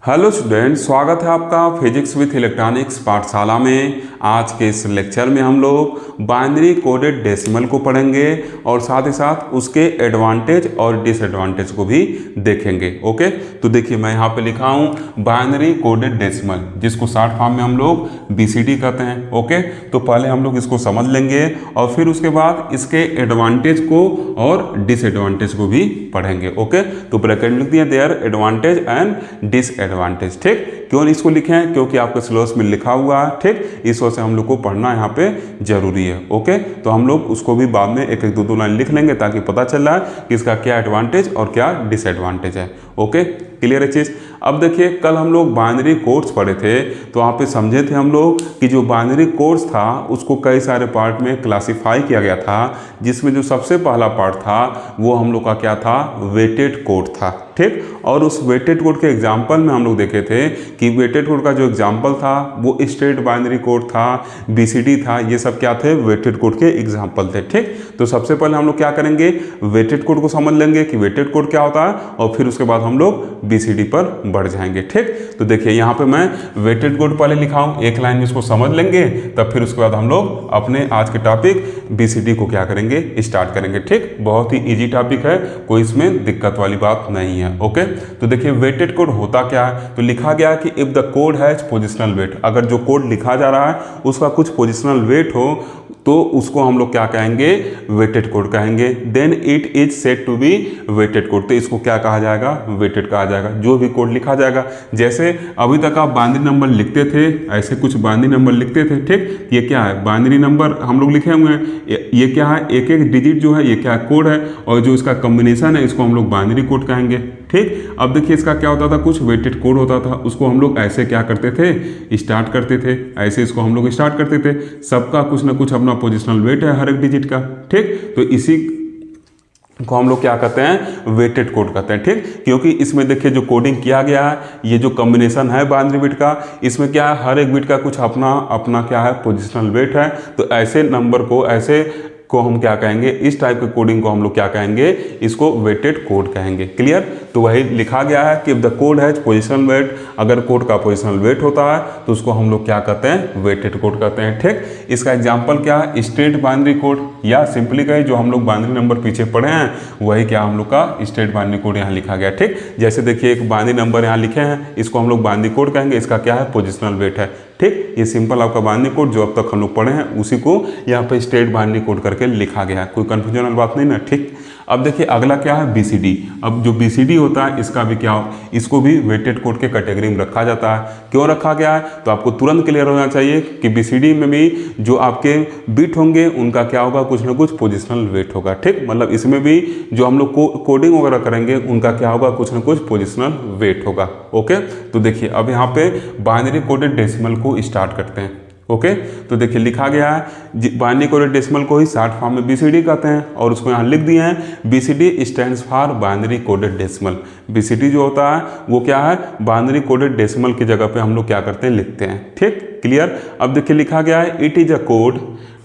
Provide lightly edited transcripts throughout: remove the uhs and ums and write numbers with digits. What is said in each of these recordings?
Hello student, स्वागत है आपका फिजिक्स विथ इलेक्ट्रॉनिक्स पाठशाला में। आज के इस लेक्चर में हम लोग बाइनरी कोडेड डेसिमल को पढ़ेंगे और साथ ही साथ उसके एडवांटेज और डिसएडवांटेज को भी देखेंगे। ओके, तो देखिए मैं यहाँ पे लिखा हूँ बाइनरी कोडेड डेसिमल, जिसको शॉर्ट फॉर्म में हम लोग BCD कहते हैं। ओके, तो पहले हम लोग इसको समझ लेंगे और फिर उसके बाद इसके एडवांटेज को और डिसएडवांटेज को भी पढ़ेंगे। ओके, तो ब्रैकेट में लिख दिया देयर एडवांटेज एंड डिसएडवांटेज। ठीक, क्यों इसको लिखे हैं? क्योंकि आपके सिलेबस में लिखा हुआ है। ठीक, इस वजह से हम लोग को पढ़ना यहाँ पे जरूरी है। ओके, तो हम लोग उसको भी बाद में एक एक दो लाइन लिख लेंगे ताकि पता चल रहा है कि इसका क्या एडवांटेज और क्या डिसएडवांटेज है। ओके, क्लियर है चीज़। अब देखिए, कल हम लोग बाइनरी कोड्स पढ़े थे, तो वहाँ पे समझे थे हम लोग कि जो बाइनरी कोड्स था उसको कई सारे पार्ट में क्लासिफाई किया गया था, जिसमें जो सबसे पहला पार्ट था वो हम लोग का क्या था? वेटेड कोड था। ठीक, और उस वेटेड कोड के एग्जाम्पल में हम लोग देखे थे कि वेटेड कोड का जो एग्जाम्पल था वो स्ट्रेट बाइनरी कोड था, BCD था, ये सब क्या थे? वेटेड कोड के एग्जाम्पल थे। ठीक, तो सबसे पहले हम लोग क्या करेंगे? वेटेड कोड को समझ लेंगे कि वेटेड कोड क्या होता है, और फिर उसके बाद हम लोग BCD पर बढ़ जाएंगे। ठीक, तो देखिए यहाँ पे मैं वेटेड कोड पहले लिखा हूँ, एक लाइन में इसको समझ लेंगे, तब फिर उसके बाद हम लोग अपने आज के टॉपिक BCD को क्या करेंगे? स्टार्ट करेंगे। ठीक, बहुत ही इजी टॉपिक है, कोई इसमें दिक्कत वाली बात नहीं है। ओके, तो देखिए वेटेड कोड होता क्या है, तो लिखा गया कि if the code has positional weight, अगर जो कोड लिखा जा रहा है उसका कुछ पोजिशनल वेट हो तो उसको हम लोग क्या कहेंगे? वेटेड कोड कहेंगे। Then it is said to be weighted code, तो इसको क्या कहा जाएगा? वेटेड कहा जाएगा। जो भी कोड लिखा जाएगा, जैसे अभी तक आप बाइनरी नंबर लिखते थे, ऐसे कुछ बाइनरी नंबर लिखते थे। ठीक, ये क्या है? बाइनरी नंबर हम लोग लिखे हुए हैं। ये क्या है? एक एक डिजिट जो है ये क्या कोड है, और जो इसका कॉम्बिनेशन है इसको हम लोग बाइनरी कोड कहेंगे। ठीक, अब देखिए इसका क्या होता था? कुछ वेटेड कोड होता था, उसको हम लोग ऐसे क्या करते थे? स्टार्ट करते थे। ऐसे इसको हम लोग स्टार्ट करते थे। सबका कुछ ना कुछ अपना पोजिशनल वेट है हर एक डिजिट का। ठीक, तो इसी को हम लोग क्या कहते हैं? वेटेड कोड कहते हैं। ठीक, क्योंकि इसमें देखिए जो कोडिंग किया गया है, ये जो कॉम्बिनेशन है बाइनरी बिट का, इसमें क्या है? हर एक बिट का कुछ अपना अपना क्या है? पोजिशनल वेट है। तो ऐसे नंबर को, ऐसे को हम क्या कहेंगे? इस टाइप के कोडिंग को हम लोग क्या कहेंगे? इसको वेटेड कोड कहेंगे। क्लियर? तो वही लिखा गया है कि if the code has positional weight, अगर कोड का पोजिशनल वेट होता है तो उसको हम लोग क्या कहते हैं? वेटेड कोड कहते हैं। ठीक, इसका एग्जाम्पल क्या है? स्ट्रेट बाइनरी कोड, या सिंपली कहे जो हम लोग बाइनरी नंबर पीछे पढ़े हैं वही क्या हम लोग का स्ट्रेट बाइनरी कोड यहाँ लिखा गया। ठीक, जैसे देखिए एक बाइनरी नंबर यहाँ लिखे हैं, इसको हम लोग बाइनरी कोड कहेंगे। इसका क्या है? पोजिशनल वेट है। ठीक, ये सिंपल आपका बाइनरी कोड जो अब तक हम लोग पढ़े हैं उसी को यहाँ पे स्ट्रेट बाइनरी कोड करके लिखा गया है। कोई कंफ्यूजन वाली बात नहीं ना। ठीक, अब देखिए अगला क्या है? BCD। अब जो BCD होता है इसका भी क्या हो? इसको भी वेटेड कोड के कैटेगरी में रखा जाता है। क्यों रखा गया है? तो आपको तुरंत क्लियर होना चाहिए कि BCD में भी जो आपके बिट होंगे उनका क्या होगा? कुछ ना कुछ पोजिशनल वेट होगा। ठीक, मतलब इसमें भी जो हम लोग कोडिंग वगैरह करेंगे उनका क्या होगा? कुछ ना कुछ पोजिशनल वेट होगा। ओके, तो देखिए अब यहाँ पे बाइनरी कोडेड डेसिमल को स्टार्ट करते हैं। ओके, तो देखिए लिखा गया है बाइनरी कोडेड डेसिमल को ही शॉर्ट फॉर्म में BCD कहते हैं, और उसको यहाँ लिख दिए हैं BCD stands for binary coded decimal. BCD जो होता है वो क्या है? बाइनरी कोडेड डेसिमल की जगह पे हम लोग क्या करते हैं? लिखते हैं। ठीक, क्लियर? अब देखिए लिखा गया है it is a code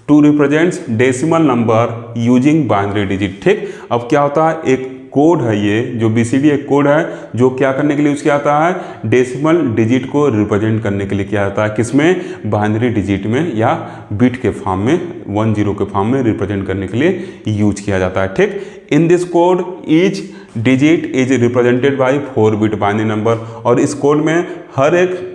to represents decimal number using binary digit. ठीक, अब क्या होता है? एक कोड है, ये जो BCD एक कोड है जो क्या करने के लिए यूज किया जाता है? डेसिमल डिजिट को रिप्रेजेंट करने के लिए किया जाता है। किसमें? बाइनरी डिजिट में, या बिट के फॉर्म में, 1 0 के फॉर्म में रिप्रेजेंट करने के लिए यूज किया जाता है। ठीक, in this code each digit is represented by 4 bit binary number, और इस कोड में हर एक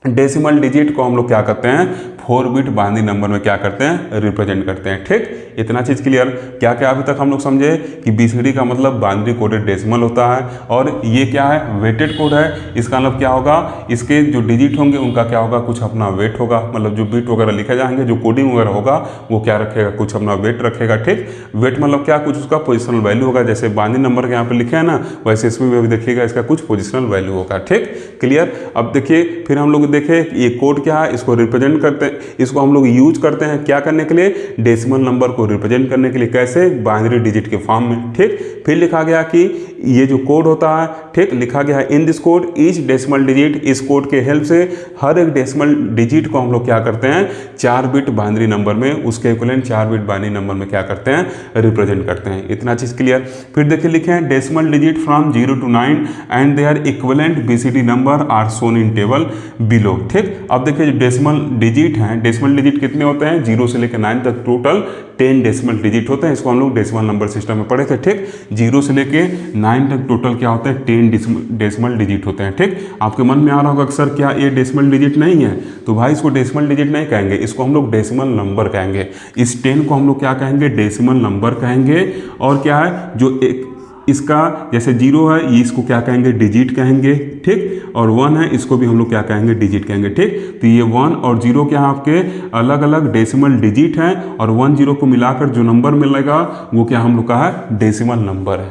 डेसिमल डिजिट को हम लोग क्या करते हैं? 4 बिट बाइनरी नंबर में क्या करते हैं? रिप्रेजेंट करते हैं। ठीक, इतना चीज़ क्लियर? क्या क्या अभी तक हम लोग समझे कि BCD का मतलब बाइनरी कोडेड डेसिमल होता है, और ये क्या है? वेटेड कोड है। इसका मतलब क्या होगा? इसके जो डिजिट होंगे उनका क्या होगा? कुछ अपना वेट होगा, मतलब जो बिट वगैरह लिखे जाएंगे, जो कोडिंग वगैरह होगा वो क्या रखेगा? कुछ अपना वेट रखेगा। ठीक, वेट मतलब क्या? कुछ उसका पोजिशनल वैल्यू होगा। जैसे बाइनरी नंबर के यहाँ पे लिखे हैं ना, वैसे इसमें भी देखिएगा इसका कुछ पोजिशनल वैल्यू होगा। ठीक, क्लियर? अब देखिए फिर हम लोग देखें ये कोड क्या है, इसको रिप्रेजेंट करते हैं, इसको हम लोग यूज करते हैं क्या करने के लिए, डेसिमल नंबर को रिप्रेजेंट करने के लिए। कैसे, बाइनरी डिजिट के फॉर्म में। ठीक, फिर लिखा गया कि ये जो कोड होता है, ठीक, लिखा गया है in this code each decimal digit, इस कोड के हेल्प से हर एक डेसिमल डिजिट को हम लोग क्या करते हैं, 4 बिट बाइनरी नंबर में, उसके इक्विवेलेंट 4 बिट बाइनरी नंबर में क्या करते हैं, रिप्रेजेंट करते हैं। इतना चीज क्लियर। फिर देखिए लिखे हैं decimal digit from 0 to 9 and their equivalent BCD number are shown in table below. ठीक, अब देखिए जो डेसिमल डिजिट हैं, डेसिमल डिजिट कितने होते हैं, 0 से लेकर 9 तक टोटल 10 डेसिमल डिजिट होते हैं। इसको हम लोग डेसिमल नंबर सिस्टम में पढ़े थे। ठीक, 0 से लेके 9 तक टोटल क्या होता है, 10 डेसिमल डिजिट होते हैं। ठीक, आपके मन में आ रहा होगा अक्सर क्या ये डेसिमल डिजिट नहीं है, तो भाई इसको डेसिमल डिजिट नहीं कहेंगे, इसको हम लोग डेसिमल नंबर कहेंगे। इस 10 को हम लोग क्या कहेंगे, डेसिमल नंबर कहेंगे। और क्या है जो एक इसका जैसे 0 है, ये इसको क्या कहेंगे, डिजिट कहेंगे। ठीक, और 1 है, इसको भी हम लोग क्या कहेंगे, डिजिट कहेंगे। ठीक, तो ये 1 और 0 क्या है, आपके अलग अलग डेसिमल डिजिट हैं, और 1 0 को मिलाकर जो नंबर मिलेगा वो क्या हम लोग का है, डेसिमल नंबर है।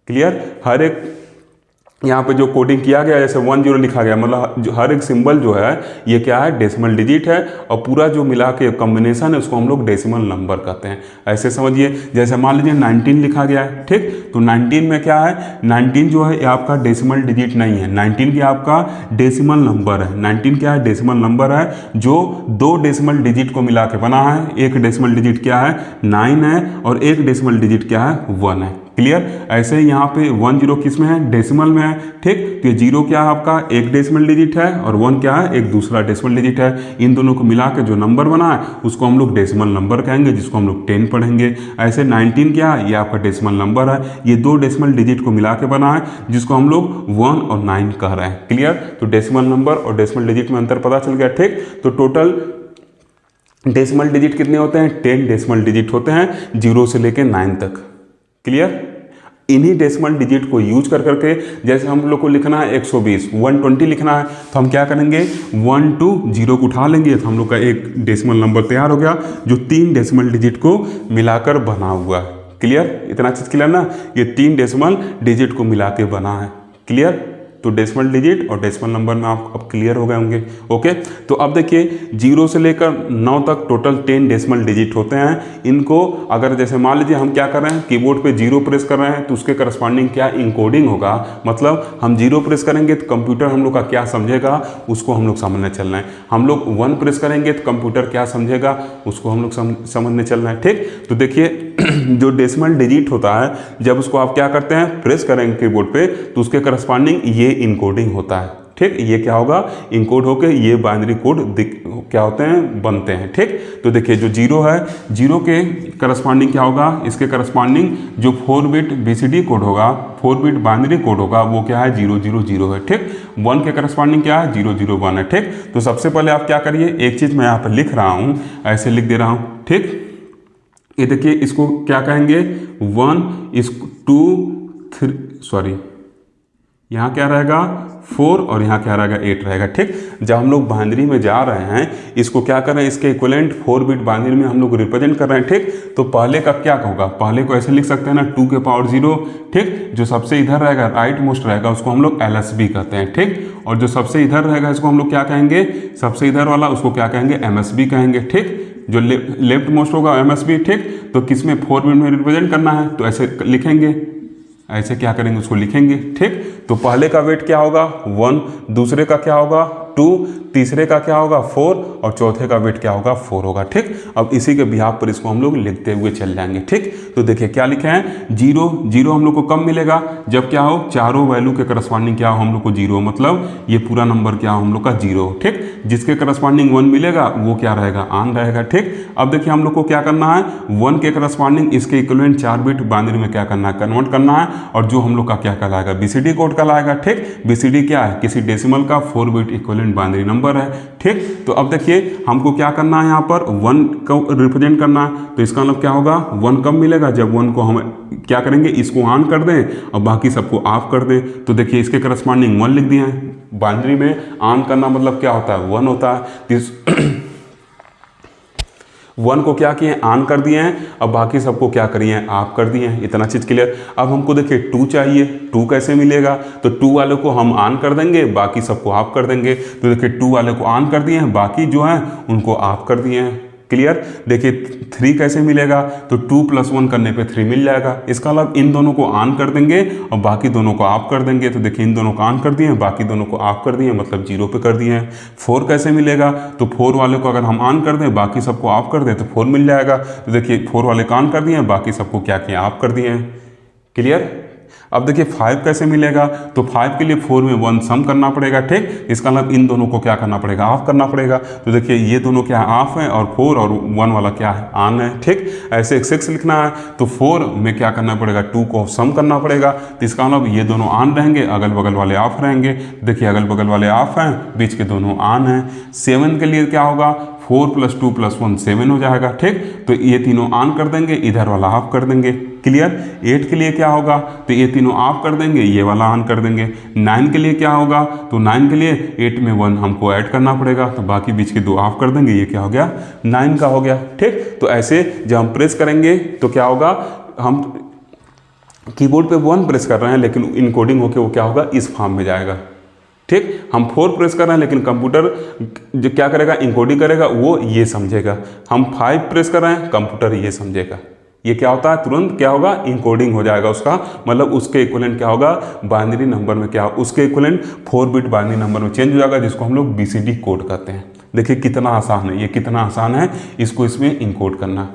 क्लियर। हर एक यहाँ पे जो कोडिंग किया गया, जैसे 1 0 लिखा गया, मतलब हर एक सिंबल जो है ये क्या है, डेसिमल डिजिट है, और पूरा जो मिला के कॉम्बिनेशन है उसको हम लोग डेसिमल नंबर कहते हैं। ऐसे समझिए, जैसे मान लीजिए 19 लिखा गया है। ठीक, तो 19 में क्या है, 19 जो है ये आपका डेसिमल डिजिट नहीं है, 19 क्या आपका डेसिमल नंबर है। 19 क्या है, डेसिमल नंबर है जो 2 डेसिमल डिजिट को मिला के बना है। एक डेसिमल डिजिट क्या है, 9 है, और एक डेसिमल डिजिट क्या है, 1 है। क्लियर। ऐसे ही यहाँ पे 1 0 किस में है, डेसिमल में है। ठीक, तो ये 0 क्या है आपका एक डेसिमल डिजिट है, और 1 क्या है एक दूसरा डेसिमल डिजिट है। इन दोनों को मिला के जो नंबर बना है उसको हम लोग डेसिमल नंबर कहेंगे, जिसको हम लोग 10 पढ़ेंगे। ऐसे 19 क्या है, ये आपका डेसिमल नंबर है, ये 2 डेसिमल डिजिट को मिला के बना है, जिसको हम लोग 1 और 9 कह रहे हैं। क्लियर। तो डेसिमल नंबर और डेसिमल डिजिट में अंतर पता चल गया। ठीक, तो टोटल डेसिमल डिजिट कितने होते हैं, 10 डेसिमल डिजिट होते हैं 0 से लेके 9 तक। क्लियर। इन्हीं डेसिमल डिजिट को यूज कर करके, जैसे हम लोग को लिखना है 120 120 लिखना है, तो हम क्या करेंगे, 1 2 0 को उठा लेंगे, तो हम लोग का एक डेसिमल नंबर तैयार हो गया जो 3 डेसिमल डिजिट को मिलाकर बना हुआ है। क्लियर। इतना चीज क्लियर ना, ये 3 डेसिमल डिजिट को मिला के बना है। क्लियर। तो डेसिमल डिजिट और डेसिमल नंबर में आप अब क्लियर हो गए होंगे। ओके, तो अब देखिए 0 से लेकर 9 तक टोटल 10 डेसिमल डिजिट होते हैं। इनको अगर जैसे मान लीजिए हम क्या कर रहे हैं, कीबोर्ड पे 0 प्रेस कर रहे हैं, तो उसके करस्पॉन्डिंग क्या इनकोडिंग होगा, मतलब हम 0 प्रेस करेंगे तो कंप्यूटर हम लोग का क्या समझेगा उसको हम लोग समझने चलना है। हम लोग 1 प्रेस करेंगे तो कंप्यूटर क्या समझेगा उसको हम लोग समझने चलना है। ठीक, तो देखिए जो डेसिमल डिजिट होता है, जब उसको आप क्या करते हैं, प्रेस करेंगे कीबोर्ड पे, तो उसके करस्पॉन्डिंग ये इनकोडिंग होता है। ठीक, ये क्या होगा, इनकोड होके ये बाइनरी कोड क्या होते हैं, बनते हैं। ठीक, तो देखिए जो 0 है, 0 के करस्पॉन्डिंग क्या होगा, इसके करस्पॉन्डिंग जो 4 बिट बीसीडी कोड होगा, 4 बिट बाइनरी कोड होगा, वो क्या है 0 0 0 है। ठीक, 1 के करस्पॉन्डिंग क्या है 0 0 1 है। ठीक, तो सबसे पहले आप क्या करिए, एक चीज मैं यहाँ पर लिख रहा हूँ, ऐसे लिख दे रहा हूँ। ठीक, ये देखिए इसको क्या कहेंगे, 1 2 3 सॉरी यहाँ क्या रहेगा 4 और यहाँ क्या रहेगा 8 रहेगा। ठीक, जब हम लोग बाइनरी में जा रहे हैं, इसको क्या कर रहे हैं, इसके इक्विवेलेंट 4 बिट बाइनरी में हम लोग रिप्रेजेंट कर रहे हैं। ठीक, तो पहले का क्या होगा, पहले को ऐसे लिख सकते हैं ना 2 के पावर 0। ठीक, जो सबसे इधर रहेगा राइट मोस्ट रहेगा उसको हम लोग LSB कहते हैं। ठीक, और जो सबसे इधर रहेगा इसको हम लोग क्या कहेंगे, सबसे इधर वाला उसको क्या कहेंगे, MSB कहेंगे। ठीक, जो लेफ्ट मोस्ट होगा MSB। ठीक, तो किस में 4 बिट में रिप्रेजेंट करना है, तो ऐसे लिखेंगे, ऐसे क्या करेंगे उसको लिखेंगे। ठीक, तो पहले का वेट क्या होगा 1, दूसरे का क्या होगा 2, तीसरे का क्या होगा 4, और चौथे का वेट क्या होगा 4 होगा। ठीक, अब इसी के बिहाफ पर इसको हम लोग लिखते हुए चल जाएंगे। ठीक, तो देखिए क्या लिखे हैं, 0 0 हम लोग को कब मिलेगा, जब क्या हो, चारों वैल्यू के करस्पॉन्डिंग क्या हो हम लोग को 0, मतलब ये पूरा नंबर क्या हो हम लोग का 0। ठीक, जिसके करस्पॉन्डिंग 1 मिलेगा वो क्या रहेगा, ऑन रहेगा। ठीक, अब देखिए हम लोग को क्या करना है, 1 के करस्पॉन्डिंग इसके इक्विवेलेंट 4 बिट बाइनरी में क्या करना है, कन्वर्ट करना है, और जो हम लोग का क्या कहलाएगा, BCD कोड कहलाएगा। ठीक, BCD क्या है, किसी डेसिमल का 4 बिट इक्विवेलेंट बाइनरी नंबर है। ठीक, तो अब देखिए हमको क्या करना है, यहाँ पर 1 को रिप्रेजेंट करना है, तो इसका मतलब क्या होगा, 1 कब मिलेगा, जब 1 को हम क्या करेंगे, इसको ऑन कर दें और बाकी सबको ऑफ कर दें। तो देखिए इसके करस्पॉन्डिंग 1 लिख दिए हैं। बाइनरी में ऑन करना मतलब क्या होता है, 1 होता है। 1 को क्या किए हैं, ऑन कर दिए हैं, अब बाकी सबको क्या करिए हैं, ऑफ कर दिए हैं। इतना चीज़ क्लियर। अब हमको देखिए 2 चाहिए, 2 कैसे मिलेगा, तो 2 वाले को हम ऑन कर देंगे, बाकी सबको ऑफ कर देंगे। तो देखिए 2 वाले को ऑन कर दिए हैं, बाकी जो हैं उनको ऑफ कर दिए हैं। क्लियर। देखिए 3 कैसे मिलेगा, तो 2 + 1 करने पे 3 मिल जाएगा। इसका मतलब इन दोनों को ऑन कर देंगे और बाकी दोनों को ऑफ कर देंगे। तो देखिए इन दोनों को ऑन कर दिए, बाकी दोनों को ऑफ कर दिए, मतलब 0 पे कर दिए हैं। 4 कैसे मिलेगा, तो 4 वाले को अगर हम ऑन कर दें, बाकी सबको ऑफ कर दें, तो 4 मिल जाएगा। तो देखिए 4 वाले को ऑन कर दिए, बाकी सबको क्या किया, ऑफ कर दिए हैं। क्लियर। अब देखिए 5 कैसे मिलेगा, तो 5 के लिए 4 में 1 सम करना पड़ेगा। ठीक, इसका मतलब इन दोनों को क्या करना पड़ेगा, ऑफ करना पड़ेगा। तो देखिए ये दोनों क्या ऑफ है और 4 और 1 वाला क्या है, ऑन है। ठीक, ऐसे 6 लिखना है, तो 4 में क्या करना पड़ेगा, 2 को सम करना पड़ेगा। तो इसका मतलब ये दोनों ऑन रहेंगे, अगल बगल वाले ऑफ रहेंगे। देखिए अगल बगल वाले ऑफ हैं, बीच के दोनों ऑन हैं। 7 के लिए क्या होगा, 4 + 2 + 1 7 हो जाएगा। ठीक, तो ये तीनों ऑन कर देंगे, इधर वाला ऑफ कर देंगे। क्लियर। 8 के लिए क्या होगा, तो ये तीनों ऑफ कर देंगे, ये वाला ऑन कर देंगे। 9 के लिए क्या होगा, तो 9 के लिए 8 में 1 हमको ऐड करना पड़ेगा, तो बाकी बीच के 2 ऑफ कर देंगे, ये क्या हो गया, 9 का हो गया। ठीक, तो ऐसे जब हम प्रेस करेंगे तो क्या होगा, हम कीबोर्ड पे 1 प्रेस कर रहे हैं लेकिन इनकोडिंग होके वो क्या होगा, इस फॉर्म में जाएगा। ठीक, हम 4 प्रेस कर रहे हैं लेकिन कंप्यूटर जो क्या करेगा, इनकोडिंग करेगा, वो ये समझेगा। हम 5 प्रेस कर रहे हैं, कंप्यूटर ये समझेगा। ये क्या होता है, तुरंत क्या होगा, इनकोडिंग हो जाएगा उसका, मतलब उसके इक्विवेलेंट क्या होगा, बाइनरी नंबर में क्या, उसके इक्विवेलेंट 4 बिट बाइनरी नंबर में चेंज हो जाएगा, जिसको हम लोग BCD कोड कहते हैं। देखिए कितना आसान है, ये कितना आसान है इसको इसमें इनकोड करना।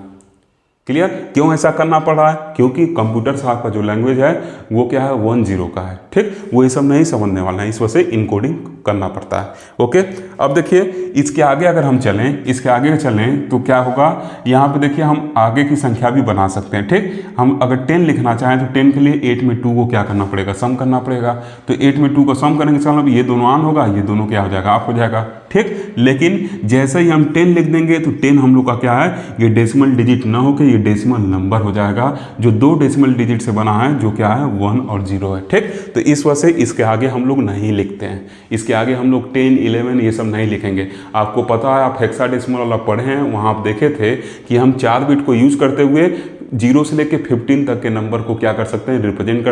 क्लियर। क्यों ऐसा करना पड़ रहा है, क्योंकि कंप्यूटर साहब का जो लैंग्वेज है वो क्या है, 1-0 का है। ठीक, वो ये सब नहीं समझने वाला है, इस वजह से इनकोडिंग करना पड़ता है। ओके। अब देखिए इसके आगे अगर हम चलें, इसके आगे चलें तो क्या होगा, यहाँ पे देखिए हम आगे की संख्या भी बना सकते हैं। ठीक, हम अगर 10 लिखना चाहें तो 10 के लिए 8 में 2 को क्या करना पड़ेगा, सम करना पड़ेगा। तो 8 में 2 को सम करेंगे, इसका मतलब ये दोनों ऑन होगा, ये दोनों क्या हो जाएगा, ऑफ हो जाएगा। ठीक, लेकिन जैसे ही हम 10 लिख देंगे तो 10 हम लोग का क्या है, ये डेसिमल डिजिट ना होकर ये डेसिमल नंबर हो जाएगा, जो 2 डेसिमल डिजिट से बना है, जो क्या है 1 और 0 है। ठीक, तो इस वजह से इसके आगे हम लोग नहीं लिखते हैं, इसके आगे हम लोग 10, 11 ये सब नहीं लिखेंगे। आपको पता है, आप हेक्साडेसिमल वाला पढ़े हैं, वहाँ आप देखे थे कि हम 4 बिट को यूज़ करते हुए 0 से लेकर 15 तक के नंबर को क्या कर सकते हैं, रिप्रेजेंट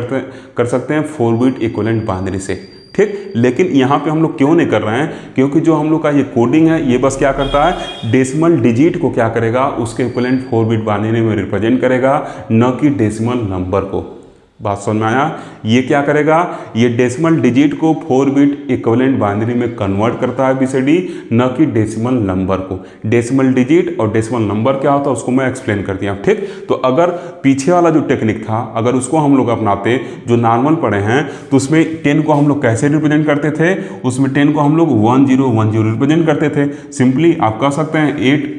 कर सकते हैं 4 बिट इक्विवेलेंट बाइनरी से। ठीक, लेकिन यहाँ पे हम लोग क्यों नहीं कर रहे हैं, क्योंकि जो हम लोग का ये कोडिंग है ये बस क्या करता है, डेसिमल डिजिट को क्या करेगा, उसके इक्विवेलेंट 4 बिट बाइनरी में रिप्रेजेंट करेगा, न कि डेसिमल नंबर को। बात समझ में आया। ये क्या करेगा, ये डेसिमल डिजिट को 4 बिट इक्विवेलेंट बाइनरी में कन्वर्ट करता है BCD, न कि डेसिमल नंबर को। डेसिमल डिजिट और डेसिमल नंबर क्या होता है उसको मैं एक्सप्लेन कर दिया। ठीक, तो अगर पीछे वाला जो टेक्निक था अगर उसको हम लोग अपनाते, जो नॉर्मल पढ़े हैं, तो उसमें 10 को हम लोग कैसे रिप्रेजेंट करते थे, उसमें 10 को हम लोग 1010 रिप्रेजेंट करते थे। सिंपली आप कह सकते हैं 8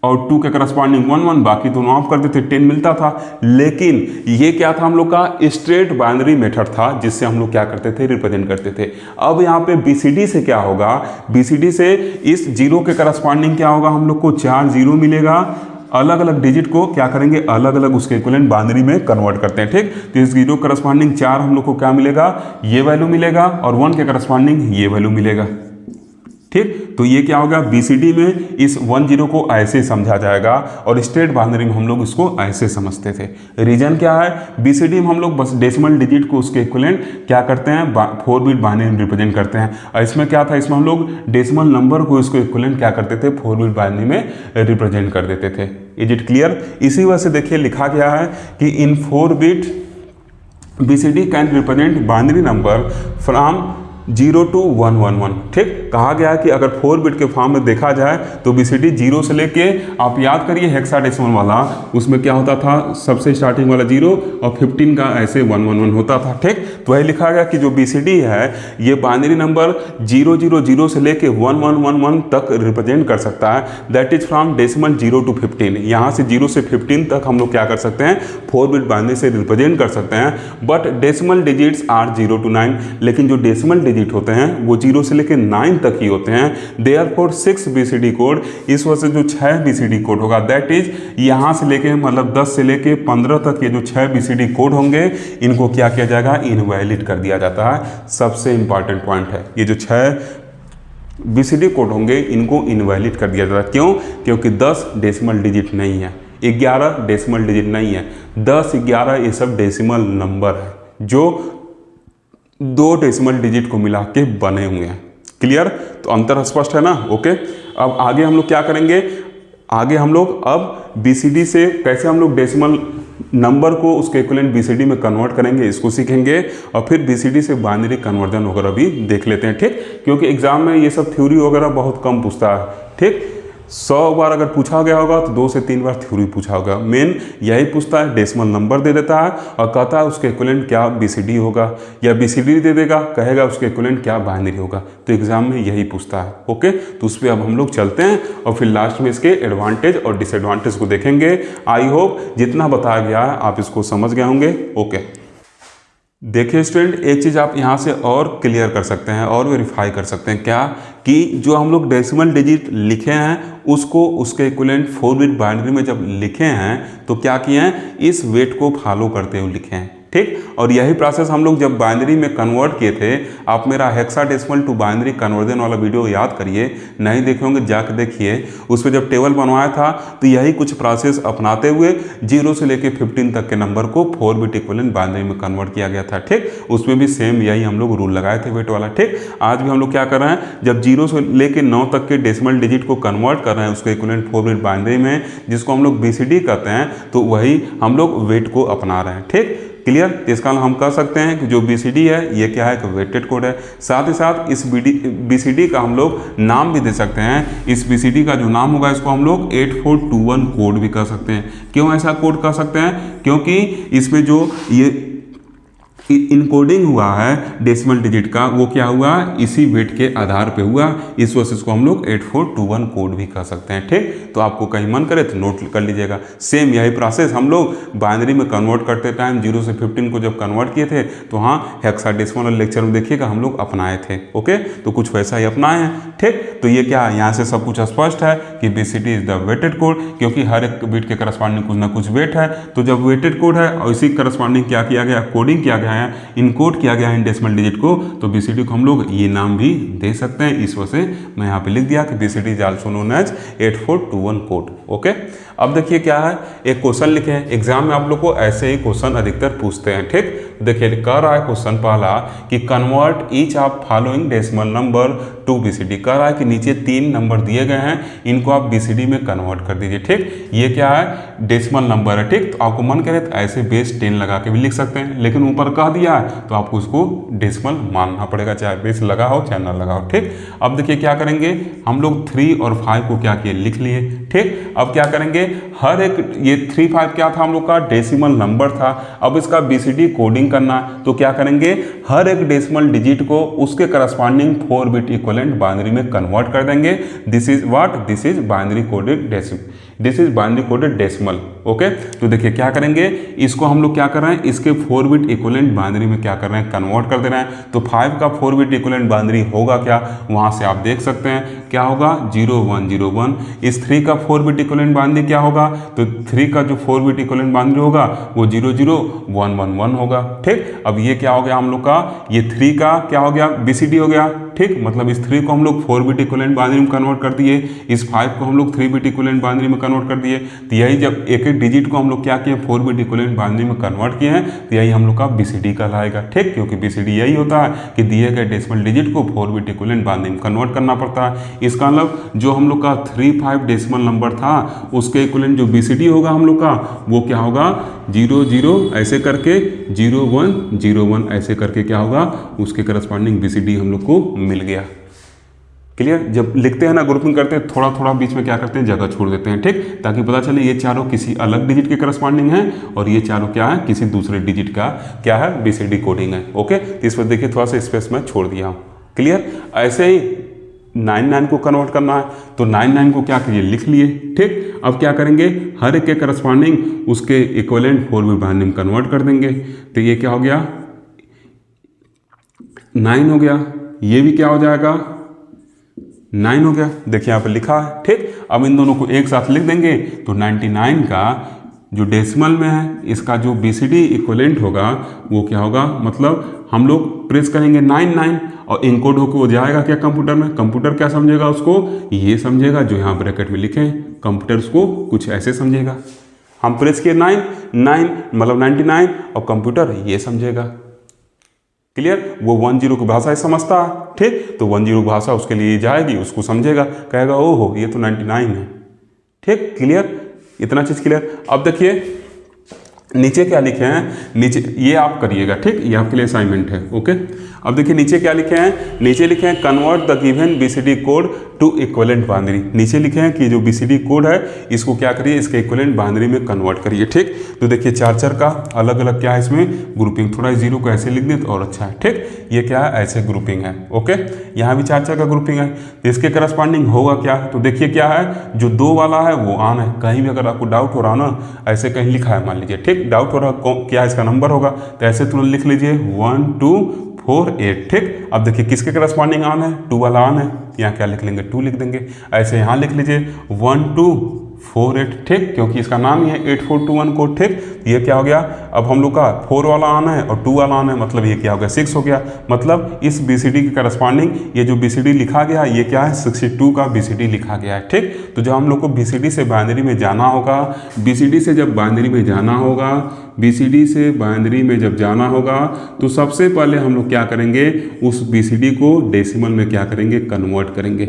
और 2 के करस्पॉन्डिंग 11, बाकी दोनों ऑफ कर देते, 10 मिलता था। लेकिन ये क्या था, हम लोग का स्ट्रेट बाइनरी मेथड था, जिससे हम लोग क्या करते थे, रिप्रेजेंट करते थे। अब यहाँ पे BCD से क्या होगा, BCD से इस 0 के करस्पॉन्डिंग क्या होगा, हम लोग को 4 0 मिलेगा। अलग अलग डिजिट को क्या करेंगे, अलग अलग उसके इक्विवेलेंट बाइनरी में कन्वर्ट करते हैं। ठीक, तो इस 0 के करस्पॉन्डिंग 4 हम लोग को क्या मिलेगा, ये वैल्यू मिलेगा, और 1 के करस्पॉन्डिंग ये वैल्यू मिलेगा। ठीक, तो ये क्या होगा, BCD में इस 10 को ऐसे समझा जाएगा, और स्ट्रेट बाइनरी में हम लोग इसको ऐसे समझते थे। रीजन क्या है, BCD में हम लोग बस डेसिमल डिजिट को उसके इक्विवेलेंट क्या करते हैं, 4 बिट बाइनरी में रिप्रेजेंट करते हैं। और इसमें क्या था, इसमें हम लोग डेसिमल नंबर को इसको इक्विवेलेंट क्या करते थे, 4 बिट बाइनरी में रिप्रेजेंट कर देते थे। Is it clear. इसी वजह से देखिए लिखा गया है कि इन 4 bit BCD can represent binary number from 0 to 111। ठीक, कहा गया है कि अगर 4 बिट के फॉर्म में देखा जाए तो BCD 0 से लेके, आप याद करिए हेक्साडेसिमल वाला, उसमें क्या होता था, सबसे स्टार्टिंग वाला 0 और 15 का ऐसे 111 होता था। ठीक, तो वही लिखा गया कि जो BCD है ये बाइनरी नंबर 000 से लेके 1111 तक रिप्रेजेंट कर सकता है। That is from decimal 0 to 15। यहाँ से 0 से 15 तक हम लोग क्या कर सकते हैं, 4 बिट बाइनरी से रिप्रेजेंट कर सकते हैं। But decimal digits are 0 to 9, लेकिन जो डेसिमल डिजिट होते हैं वो 0 से लेकर 9 तक ही होते हैं। देयरफॉर 6 BCD कोड, इस वजह से जो 6 BCD कोड होगा, दैट इज यहाँ से लेके मतलब 10 से लेके 15 तक ये जो 6 BCD कोड होंगे, इनको क्या किया जाएगा, इनवैलिड कर दिया जाता है। सबसे इंपॉर्टेंट पॉइंट है, ये जो 6 बीसीडी कोड होंगे इनको इनवैलिड कर दिया जाता है। क्यों? क्योंकि 10 डेसिमल डिजिट नहीं है, 11 डेसिमल डिजिट नहीं है, 10, 11 ये सब डेसिमल नंबर है जो 2 डेसिमल डिजिट को मिला के बने हुए हैं। क्लियर? तो अंतर स्पष्ट है ना? ओके। अब आगे हम लोग क्या करेंगे, आगे हम लोग अब बीसीडी से कैसे हम लोग डेसिमल नंबर को उसके इक्विवेलेंट बीसीडी में कन्वर्ट करेंगे इसको सीखेंगे, और फिर बीसीडी से बाइनरी कन्वर्जन वगैरह भी देख लेते हैं। ठीक, क्योंकि एग्जाम में ये सब थ्योरी वगैरह बहुत कम पूछता है। ठीक, 100 बार अगर पूछा गया होगा तो 2 से 3 बार थ्योरी पूछा होगा। मेन यही पूछता है, डेसिमल नंबर दे देता है और कहता है उसके इक्विवेलेंट क्या बीसीडी होगा, या बीसीडी दे देगा, कहेगा उसके इक्विवेलेंट क्या बाइनरी होगा। तो एग्जाम में यही पूछता है। ओके, तो उस पर अब हम लोग चलते हैं और फिर लास्ट में इसके एडवांटेज और डिसएडवांटेज को देखेंगे। आई होप जितना बताया गया है आप इसको समझ गए होंगे। ओके, देखिए स्टूडेंट, एक चीज़ आप यहाँ से और क्लियर कर सकते हैं और वेरीफाई कर सकते हैं, क्या कि जो हम लोग डेसिमल डिजिट लिखे हैं उसको उसके इक्विवेलेंट 4 बिट बाइनरी में जब लिखे हैं तो क्या किए हैं, इस वेट को फॉलो करते हुए लिखे हैं। ठीक, और यही प्रोसेस हम लोग जब बाइनरी में कन्वर्ट किए थे, आप मेरा हेक्साडेसिमल टू बाइनरी कन्वर्जन वाला वीडियो याद करिए, नहीं देखे होंगे जाकर देखिए। उस पर जब टेबल बनवाया था तो यही कुछ प्रोसेस अपनाते हुए 0 से लेके 15 तक के नंबर को 4 बिट इक्विवेलेंट बाइनरी में कन्वर्ट किया गया था। ठीक, उसमें भी सेम यही हम लोग रूल लगाए थे वेट वाला। ठीक, आज भी हम लोग क्या कर रहे हैं, जब 0 से लेके 9 तक के डेसिमल डिजिट को कन्वर्ट कर रहे हैं उसके इक्विवेलेंट 4 बिट बाइनरी में, जिसको हम लोग बीसीडी कहते हैं, तो वही हम लोग वेट को अपना रहे हैं। ठीक, क्लियर? तो इसका हम कह सकते हैं कि जो बीसीडी है ये क्या है, कि वेटेड कोड है। साथ ही साथ इस बीसीडी का हम लोग नाम भी दे सकते हैं। इस बीसीडी का जो नाम होगा इसको हम लोग 8421 कोड भी कह सकते हैं। क्यों ऐसा कोड कह सकते हैं? क्योंकि इसमें जो ये इनकोडिंग हुआ है डेसिमल डिजिट का, वो क्या हुआ, इसी वेट के आधार पे हुआ। इस वजह से इसको हम लोग 8421 कोड भी कह सकते हैं। ठीक, तो आपको कहीं मन करे तो नोट कर लीजिएगा। सेम यही प्रोसेस हम लोग बाइनरी में कन्वर्ट करते टाइम 0 से 15 को जब कन्वर्ट किए थे तो हाँ हेक्साडेसिमल लेक्चर में देखिएगा हम लोग अपनाए थे। ओके, तो कुछ वैसा ही अपनाए हैं। ठीक, तो ये क्या है, यहाँ से सब कुछ स्पष्ट है कि BCD is the weighted code, क्योंकि हर एक बिट के करस्पॉन्डिंग कुछ ना कुछ वेट है। तो जब वेटेड कोड है और इसी करस्पॉन्डिंग क्या किया गया, कोडिंग किया गया है, इनकोड किया गया है इन डेसिमल डिजिट को, तो बीसीडी को हम लोग ये नाम भी दे सकते हैं। इस वजह से मैं यहाँ पे लिख दिया कि BCD is also known as 8421 code. Okay, अब देखिए क्या है, एक क्वेश्चन लिखे हैं एग्जाम में, आप लोग को ऐसे ही क्वेश्चन अधिकतर पूछते हैं। ठीक, देखिए कह रहा है क्वेश्चन पहला कि convert each of following decimal number two BCD. कह रहा है कि नीचे 3 नंबर दिए गए हैं, इनको आप बीसीडी में कन्वर्ट कर दीजिए। ठीक, ये क्या है, डेसिमल नंबर है। ठीक, तो आपको मन करे तो ऐसे बेस 10 लगा के भी लिख सकते हैं, लेकिन ऊपर कह दिया है तो आपको उसको डेसिमल मानना पड़ेगा, चाहे बेस लगा हो चाहे ना लगा हो। ठीक, अब देखिए क्या करेंगे, हम लोग 3 और 5 को क्या किए, लिख लिए। ठीक, अब क्या करेंगे, हर एक ये 3, 5 क्या था हम लोग का, डेसिमल नंबर था। अब इसका बीसीडी कोडिंग करना, तो क्या करेंगे, हर एक डेसिमल डिजिट को उसके करस्पॉन्डिंग 4 बिट इक्विवेलेंट बाइनरी में कन्वर्ट कर देंगे। This is what, this is binary coded decimal, this is binary coded decimal. Okay, तो देखिए क्या करेंगे, इसको हम लोग क्या कर रहे हैं, इसके 4 बिट इक्विवेलेंट बाइनरी में क्या कर रहे हैं, कन्वर्ट कर दे रहे हैं। तो 5 का 4 बिट इक्विवेलेंट बाइनरी होगा क्या, वहां से आप देख सकते हैं क्या होगा, 0101। इस 3 का 4 बिट इक्विवेलेंट बाइनरी क्या होगा, तो 3 का जो 4 बिट इक्विवेलेंट बाइनरी होगा वो 00111 होगा। ठीक, अब ये क्या हो गया हम लोग का, ये 3 का क्या हो गया, बीसीडी हो गया। ठीक, मतलब इस 3 को हम लोग 4 बिट इक्विवेलेंट बाइनरी में कन्वर्ट कर दिए, इस 5 को हम लोग 3 बिट इक्विवेलेंट बाइनरी में कन्वर्ट कर दिए। तो यही जब एक एक डिजिट को हम लोग क्या किए, 4 बिट इक्विवेलेंट बाइनरी में कन्वर्ट किए हैं, तो यही हम लोग का बीसीडी कहलाएगा। ठीक, क्योंकि बीसीडी यही होता है कि दिए गए डेसिमल डिजिट को 4 बिट इक्विवेलेंट बाइनरी में कन्वर्ट करना पड़ता है। इसका मतलब जो हम लोग का 3-5 डेसिमल नंबर था उसके इक्विवेलेंट जो बीसीडी होगा हम लोग का, वो क्या होगा, 00 ऐसे करके 0101 ऐसे करके क्या होगा, उसके करस्पॉन्डिंग बीसीडी हम लोग को मिल गया। क्लियर? जब लिखते हैं ना, ग्रुपिंग करते हैं, थोड़ा थोड़ा बीच में क्या करते हैं, जगह छोड़ देते हैं। ठीक, ताकि पता चले ये चारों किसी अलग डिजिट के करस्पॉन्डिंग हैं और ये चारों क्या है, किसी दूसरे डिजिट का क्या है, बीसीडी कोडिंग है। ओके, तो इस पर देखिए थोड़ा सा स्पेस में छोड़ दिया हूँ। क्लियर? ऐसे ही 99 को कन्वर्ट करना है, तो 99 को क्या करिए, लिख लिए। ठीक, अब क्या करेंगे, हर एक के करस्पॉन्डिंग उसके इक्विवेलेंट 4 बिट बाइनरी में कन्वर्ट कर देंगे। तो ये क्या हो गया, 9 हो गया, ये भी क्या हो जाएगा, 9 हो गया। देखिए यहाँ पे लिखा है। ठीक, अब इन दोनों को एक साथ लिख देंगे तो 99 का जो डेसिमल में है इसका जो बीसीडी इक्विवेलेंट होगा वो क्या होगा, मतलब हम लोग प्रेस करेंगे 99 और इनकोड होकर वो जाएगा क्या कंप्यूटर में। कंप्यूटर क्या समझेगा उसको, ये समझेगा जो यहाँ ब्रैकेट में लिखे हैं, कंप्यूटर उसको कुछ ऐसे समझेगा। हम प्रेस किए 9 मतलब 99 और कंप्यूटर ये समझेगा। क्लियर, वो 10 की भाषा समझता है, ठीक, तो 10 की भाषा उसके लिए जाएगी, उसको समझेगा, कहेगा ओहो ये तो 99 है। ठीक, क्लियर, इतना चीज क्लियर। अब देखिए नीचे क्या लिखे हैं, नीचे ये आप करिएगा, ठीक, ये आपके लिए असाइनमेंट है। ओके, अब देखिए नीचे क्या लिखे हैं, नीचे लिखे हैं convert the given BCD code to equivalent binary. नीचे लिखे हैं कि जो बीसीडी कोड है इसको क्या करिए, इसके इक्विवेलेंट बाइनरी में कन्वर्ट करिए। ठीक, तो देखिए चार का अलग अलग क्या है इसमें ग्रुपिंग, थोड़ा जीरो को ऐसे लिख दें तो और अच्छा है। ठीक, ये क्या है, ऐसे ग्रुपिंग है। ओके, यहाँ भी चार का ग्रुपिंग है, तो इसके करस्पॉन्डिंग होगा क्या, तो देखिए क्या है, जो 2 वाला है वो ऑन है। कहीं भी अगर आपको डाउट हो रहा ना, ऐसे कहीं लिखा है मान लीजिए, ठीक, डाउट हो रहा क्या इसका नंबर होगा, तो ऐसे तुरंत लिख लीजिए 1 2 4 8। ठीक, अब देखिए किसके करस्पॉन्डिंग ऑन है, 2 वाला ऑन है, यहाँ क्या लिख लेंगे 2 लिख देंगे। ऐसे यहाँ लिख लीजिए 1 2 4 8, ठीक, क्योंकि इसका नाम ही है 8421 कोड। ठीक, ये क्या हो गया, अब हम लोग का 4 वाला आना है और 2 वाला आना है, मतलब ये क्या हो गया 6 हो गया। मतलब इस बीसीडी के करस्पॉन्डिंग ये जो बीसीडी लिखा गया ये क्या है, 62 का बीसीडी लिखा गया है। ठीक, तो जब हम लोग को बीसीडी से बाइनरी में जाना होगा, बीसीडी से जब बाइनरी में जाना होगा, बीसीडी से बाइनरी में जब जाना होगा तो सबसे पहले हम लोग क्या करेंगे, उस बीसीडी को डेसिमल में क्या करेंगे, कन्वर्ट करेंगे।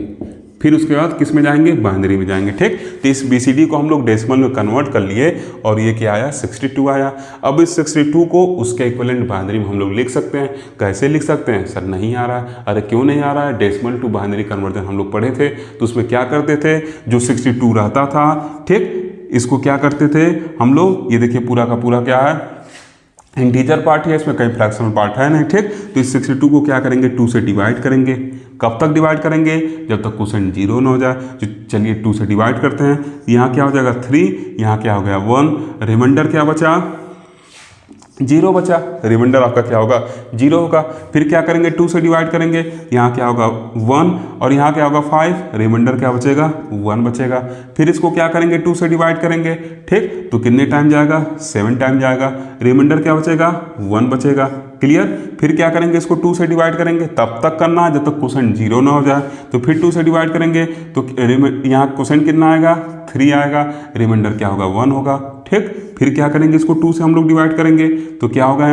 फिर उसके बाद किस में जाएंगे, बाइनरी में जाएंगे। ठीक, तो इस बीसीडी को हम लोग डेसिमल में कन्वर्ट कर लिए और ये क्या आया, 62 आया। अब इस 62 को उसके इक्विवेलेंट बाइनरी में हम लोग लिख सकते हैं। कैसे लिख सकते हैं, सर नहीं आ रहा है। अरे क्यों नहीं आ रहा है, डेसिमल टू बाइनरी कन्वर्जन हम लोग पढ़े थे, तो उसमें क्या करते थे, जो 62 रहता था, ठीक, इसको क्या करते थे हम लोग, ये देखिए पूरा का पूरा क्या है, इंटीजर पार्ट है, इसमें कहीं फ्रैक्शनल पार्ट है नहीं। ठीक, तो इस 62 को क्या करेंगे, 2 से डिवाइड करेंगे। कब तक डिवाइड करेंगे, जब तक क्वोशेंट 0 ना हो जाए। चलिए 2 से डिवाइड करते हैं, यहाँ क्या हो जाएगा 3, यहाँ क्या हो गया 1, रिमाइंडर क्या बचा, 0 बचा, रिमाइंडर आपका क्या होगा 0 होगा। फिर क्या करेंगे, 2 से डिवाइड करेंगे, यहाँ क्या होगा 1 और यहाँ क्या होगा 5, रिमाइंडर क्या बचेगा 1 बचेगा। फिर इसको क्या करेंगे, 2 से डिवाइड करेंगे, ठीक, तो कितने टाइम जाएगा, 7 टाइम जाएगा, रिमाइंडर क्या बचेगा 1 बचेगा। क्लियर, फिर क्या करेंगे, इसको 2 से डिवाइड करेंगे, तब तक करना है जब तक क्वोशेंट 0 ना हो जाए। तो फिर 2 से डिवाइड करेंगे तो यहाँ क्वोशेंट कितना आएगा, 3 आएगा, रिमाइंडर क्या होगा 1 होगा। ठीक, फिर क्या करेंगे, इसको 2 से हम लोग डिवाइड करेंगे तो क्या होगा,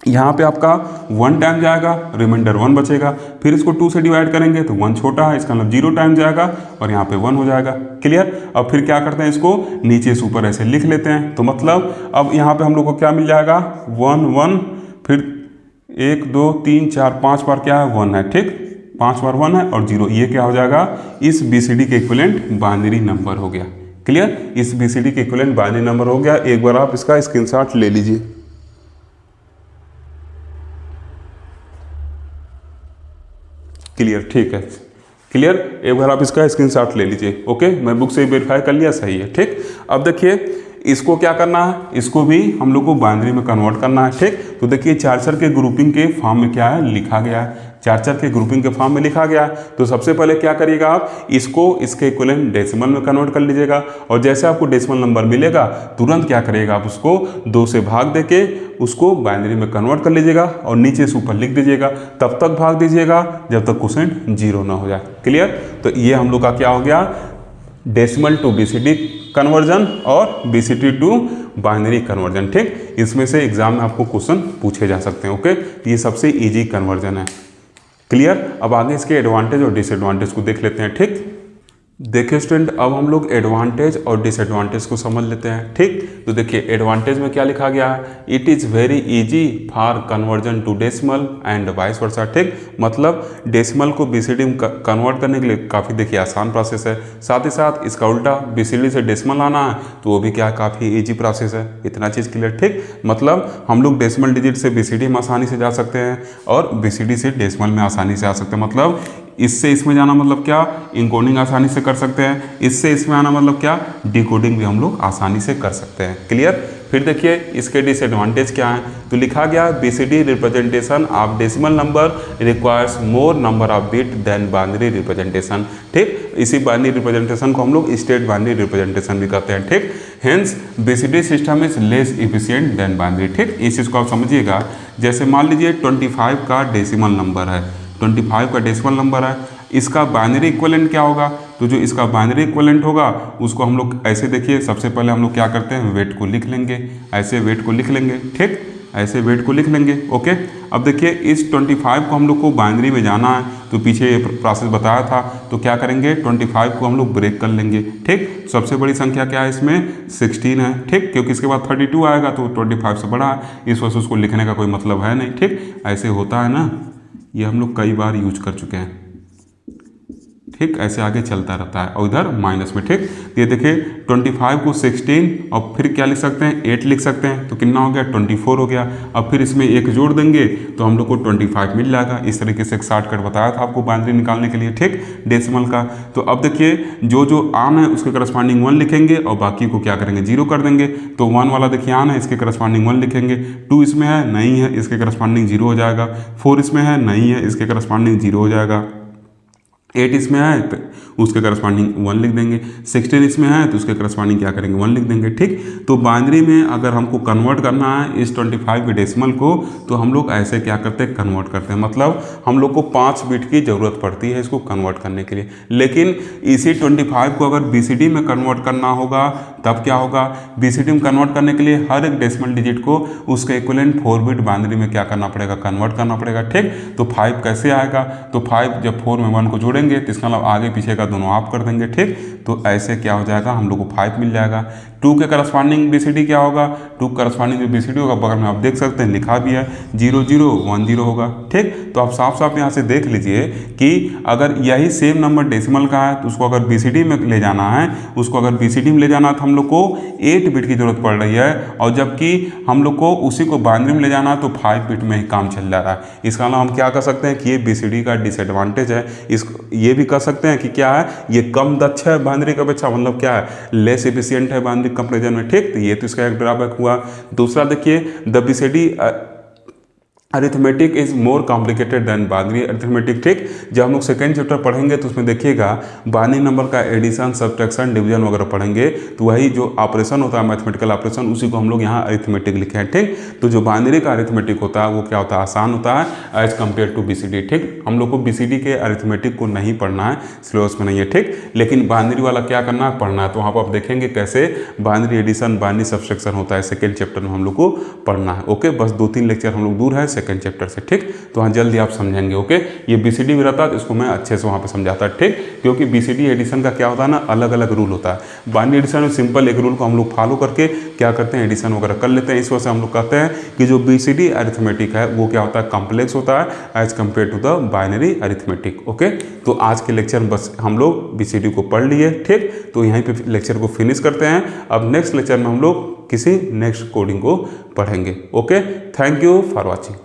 यहाँ पे आपका 1 टाइम जाएगा, रिमाइंडर 1 बचेगा। फिर इसको 2 से डिवाइड करेंगे तो 1 छोटा है, इसका मतलब 0 टाइम जाएगा और यहाँ पे 1 हो जाएगा। क्लियर, अब फिर क्या करते हैं, इसको नीचे से ऊपर ऐसे लिख लेते हैं। तो मतलब अब यहाँ पे हम लोग को क्या मिल जाएगा, 1 1, फिर 1 2 3 4 5 बार क्या है 1 है। ठीक, 5 बार 1 है और 0, ये क्या हो जाएगा, इस बीसीडी के इक्विवेलेंट बाइनरी नंबर हो गया। क्लियर, इस बीसीडी के इक्विवेलेंट बाइनरी नंबर हो गया। एक बार आप इसका स्क्रीनशॉट ले लीजिए। क्लियर, ठीक है, क्लियर, एक बार आप इसका स्क्रीनशॉट ले लीजिए। ओके, मैं बुक से वेरीफाई कर लिया, सही है। ठीक, अब देखिए इसको क्या करना है, इसको भी हम लोग को बाइनरी में कन्वर्ट करना है। ठीक, तो देखिए चार्जर के ग्रुपिंग के फॉर्म में क्या है लिखा गया है, चार्जर के ग्रुपिंग के फॉर्म में लिखा गया है। तो सबसे पहले क्या करिएगा, आप इसको इसके इक्विवेलेंट डेसिमल में कन्वर्ट कर लीजिएगा और जैसे आपको डेसिमल नंबर मिलेगा तुरंत क्या करिएगा, आप उसको 2 से भाग देके उसको बाइनरी में कन्वर्ट कर लीजिएगा और नीचे से ऊपर लिख दीजिएगा। तब तक भाग दीजिएगा जब तक क्वोशेंट 0 ना हो जाए। क्लियर, तो ये हम लोग का क्या हो गया, डेसिमल टू बीसीडी कन्वर्जन और बीसीडी टू बाइनरी कन्वर्जन। ठीक, इसमें से एग्जाम में आपको क्वेश्चन पूछे जा सकते हैं। ओके, ये सबसे इजी कन्वर्जन है। क्लियर, अब आगे इसके एडवांटेज और डिसएडवांटेज को देख लेते हैं। ठीक, देखिए स्टूडेंट, अब हम लोग एडवांटेज और डिसएडवांटेज को समझ लेते हैं। ठीक, तो देखिए एडवांटेज में क्या लिखा गया है, it is very easy for conversion to decimal and vice versa. ठीक, मतलब डेसिमल को बीसीडी में कन्वर्ट करने के लिए काफ़ी देखिए आसान प्रोसेस है। साथ ही साथ इसका उल्टा बीसीडी से डेसिमल आना है तो वो भी क्या काफ़ी ईजी प्रोसेस है। इतना चीज़ क्लियर। ठीक, मतलब हम लोग डेसिमल डिजिट से बीसीडी में आसानी से जा सकते हैं और बीसीडी से डेसिमल में आसानी से आ सकते हैं। मतलब इससे इसमें जाना मतलब क्या, इनकोडिंग आसानी से कर सकते हैं, इससे इसमें आना मतलब क्या, डिकोडिंग भी हम लोग आसानी से कर सकते हैं। क्लियर। फिर देखिए इसके डिसएडवांटेज क्या है, तो लिखा गया BCD representation of decimal number requires more number of bit than binary representation. ठीक, इसी बाइनरी रिप्रेजेंटेशन को हम लोग स्टेट बाइनरी रिप्रेजेंटेशन भी कहते हैं। ठीक, hence BCD system is less efficient than binary. ठीक, इस चीज़ को आप समझिएगा। जैसे मान लीजिए 25 का डेसिमल नंबर है, 25 का डेसिमल नंबर है, इसका बाइनरी इक्विवेलेंट क्या होगा, तो जो इसका बाइनरी इक्विवेलेंट होगा उसको हम लोग ऐसे देखिए, सबसे पहले हम लोग क्या करते हैं, वेट को लिख लेंगे, ऐसे वेट को लिख लेंगे। ठीक, ऐसे वेट को लिख लेंगे। ओके, अब देखिए इस 25 को हम लोग को बाइनरी में जाना है, तो पीछे ये प्रोसेस बताया था, तो क्या करेंगे 25 को हम लोग ब्रेक कर लेंगे। ठीक, सबसे बड़ी संख्या क्या है इसमें 16 है। ठीक, क्योंकि इसके बाद 32 आएगा तो 25 से बड़ा है, इस वजह से उसको लिखने का कोई मतलब है नहीं। ठीक, ऐसे होता है ना, ये हम लोग कई बार यूज कर चुके हैं। ठीक, ऐसे आगे चलता रहता है और इधर माइनस में। ठीक, ये देखिए 25 को 16 और फिर क्या लिख सकते हैं 8 लिख सकते हैं, तो कितना हो गया 24 हो गया। अब फिर इसमें एक जोड़ देंगे तो हम लोग को 25 मिल जाएगा। इस तरीके से एक शॉर्टकट बताया था आपको बाइनरी निकालने के लिए। ठीक, डेसिमल का। तो अब देखिए जो जो आन है उसके करस्पॉन्डिंग 1 लिखेंगे और बाकी को क्या करेंगे 0 कर देंगे। तो 1 वाला देखिए आन है, इसके करस्पॉन्डिंग 1 लिखेंगे, 2 इसमें है नहीं है, इसके करस्पॉन्डिंग 0 हो जाएगा, 4 इसमें है नहीं है, इसके करस्पॉन्डिंग 0 हो जाएगा, 8 इसमें है तो उसके करस्पॉन्डिंग 1 लिख देंगे, 16 इसमें है तो उसके करस्पॉन्डिंग क्या करेंगे 1 लिख देंगे। ठीक, तो बाइनरी में अगर हमको कन्वर्ट करना है इस 25 के डेसिमल को, तो हम लोग ऐसे क्या करते हैं कन्वर्ट करते हैं, मतलब हम लोग को 5 बिट की ज़रूरत पड़ती है इसको कन्वर्ट करने के लिए। लेकिन इसी 25 को अगर बीसीडी में कन्वर्ट करना होगा तब क्या होगा, बीसीडी में कन्वर्ट करने के लिए हर एक डेसिमल डिजिट को उसके इक्विवेलेंट 4 बिट बाइनरी में क्या करना पड़ेगा, कन्वर्ट करना पड़ेगा। ठीक, तो 5 कैसे आएगा, तो 5 जब 4 में 1 को जोड़ेंगे तो इसका मतलब आगे पीछे का दोनों आप कर देंगे। ठीक, तो ऐसे क्या हो जाएगा हम लोग को 5 मिल जाएगा। 2 के करस्पॉन्डिंग बीसीडी क्या होगा, 2 करस्पॉन्डिंग जो बीसीडी होगा बगल में आप देख सकते हैं लिखा भी है 0 0 1 0 होगा। ठीक, तो आप साफ साफ यहाँ से देख लीजिए कि अगर यही सेम नंबर डेसिमल का है तो उसको अगर बीसीडी में ले जाना है, उसको अगर बीसीडी में ले जाना है तो हम लोग को 8 बिट की जरूरत पड़ रही है, और जबकि हम लोग को उसी को बाइनरी में ले जाना है तो 5 बिट में ही काम चल जा रहा है। इसका मतलब हम क्या कर सकते हैं कि ये बीसीडी का डिसएडवांटेज है। इस ये भी कर सकते हैं कि क्या है ये कम दक्ष है बाइनरी का अपेक्षा, मतलब क्या है लेस एफिशिएंट है बाइनरी कंपैरिजन में। ठीक, तो ये तो इसका एक ड्रॉबैक हुआ। दूसरा देखिए the BCD arithmetic is more complicated than binary arithmetic. ठीक, जब हम लोग सेकेंड चैप्टर पढ़ेंगे तो उसमें देखिएगा बाइनरी नंबर का एडिशन सब्ट्रैक्शन डिवीजन वगैरह पढ़ेंगे, तो वही जो ऑपरेशन होता है मैथमेटिकल ऑपरेशन उसी को हम लोग यहाँ अरिथमेटिक लिखे हैं। ठीक, तो जो बाइनरी का अरिथमेटिक होता है वो क्या होता है आसान होता है एज कम्पेयर टू बीसीडी। ठीक, हम लोग को बीसीडी के अरिथमेटिक को नहीं पढ़ना है, सिलेबस में नहीं है। ठीक, लेकिन बाइनरी वाला क्या करना है पढ़ना है, तो वहाँ पर आप देखेंगे कैसे बाइनरी एडिशन बाइनरी सब्ट्रैक्शन होता है, सेकेंड चैप्टर में हम लोग को पढ़ना है। ओके, बस 2-3 लेक्चर हम लोग दूर है सेकंड चैप्टर से। ठीक, तो हाँ जल्दी आप समझेंगे। ओके, ये बीसीडी भी रहता है तो इसको मैं अच्छे से वहाँ पे समझाता है। ठीक, क्योंकि बीसीडी एडिशन का क्या होता है ना अलग अलग रूल होता है। बाइनरी एडिशन में सिंपल एक रूल को हम लोग फॉलो करके क्या करते हैं एडिशन वगैरह कर लेते हैं। इस वजह से हम लोग कहते हैं कि जो बीसीडी अरिथमेटिक है वो क्या होता है कॉम्प्लेक्स होता है as compare to the binary arithmetic. Okay, तो आज के लेक्चर में बस हम लोग बीसीडी को पढ़ लिए। ठीक, तो यहीं पे लेक्चर को फिनिश करते हैं। अब नेक्स्ट लेक्चर में हम लोग किसी नेक्स्ट कोडिंग को पढ़ेंगे। Okay, thank you for watching.